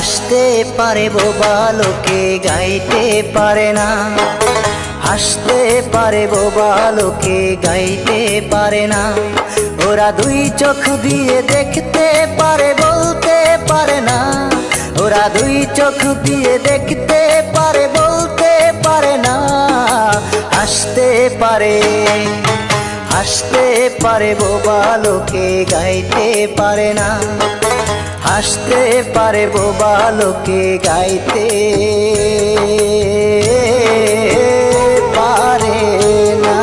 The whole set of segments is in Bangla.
হাসতে পারে বোবা লোকে গাইতে পারে না, হাসতে পারে বোবা লোকে গাইতে পারে না। ওরা দুই চোখ দিয়ে দেখতে পারে বলতে পারে না, ওরা দুই চোখ দিয়ে দেখতে পারে বলতে পারে না। হাসতে পারে, হাসতে পারে বোবা লোকে গাইতে পারে না, হাসতে পারে বোবা লোকে গাইতে পারে না।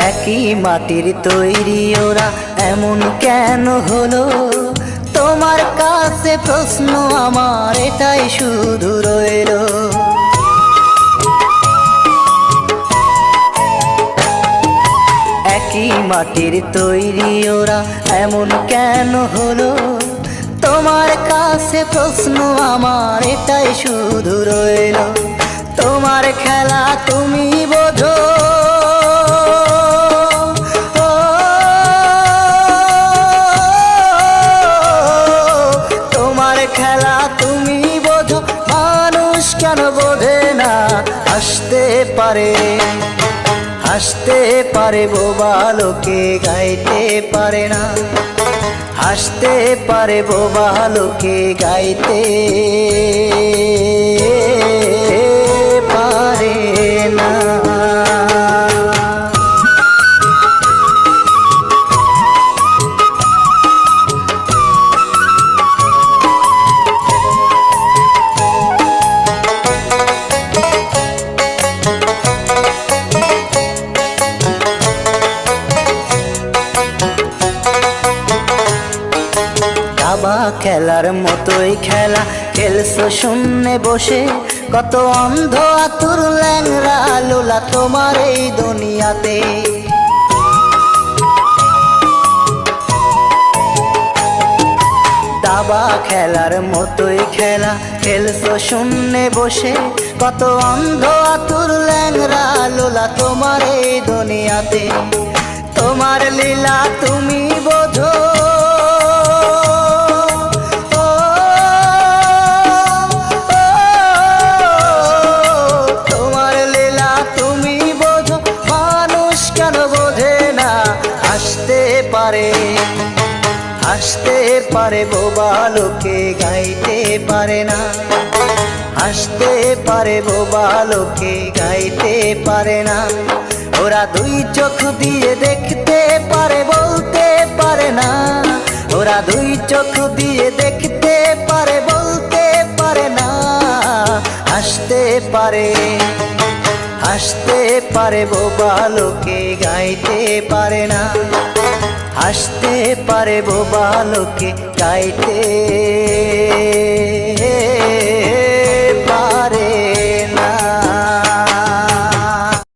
একই মাটির তৈরি ওরা এমন কেন হলো? তোমার কাছে প্রশ্ন আমার এটাই শুধু রইল। একই মাটির তৈরি ওরা এমন কেন হলো? তোমার কাছে প্রশ্ন আমার এটাই শুধু রইল। তোমার খেলা তুমি বোঝো, খেলা তুমি বোঝো, মানুষ কেন বোঝে না? হাসতে পারে, হাসতে পারে বোবা লোকে গাইতে পারে না, হাসতে পারে বোবা লোকে গাইতে পারে না। দাবা খেলার মতোই খেলা খেলছো শূন্যে বসে, কত অন্ধ আতুর ল্যাংরা লোলা তোমার এই দুনিয়াতে। দাবা খেলার মতোই খেলা খেলছো শূন্যে বসে, কত অন্ধ আতুর ল্যাংরা লোলা তোমার এই দুনিয়াতে। তোমার লীলা তুমি বোঝো, হাসতে পারে বোবা লোকে গাইতে পারে না, হাসতে পারে বোবা লোকে গাইতে পারে না। ওরা দুই চোখ দিয়ে দেখতে পারে বলতে পারে না, ওরা দুই চোখ দিয়ে দেখতে পারে বলতে পারে না। হাসতে পারে, হাসতে পারে বোবা লোকে গাইতে পারে না, হাসতে পারে বোবা লোকে গাইতে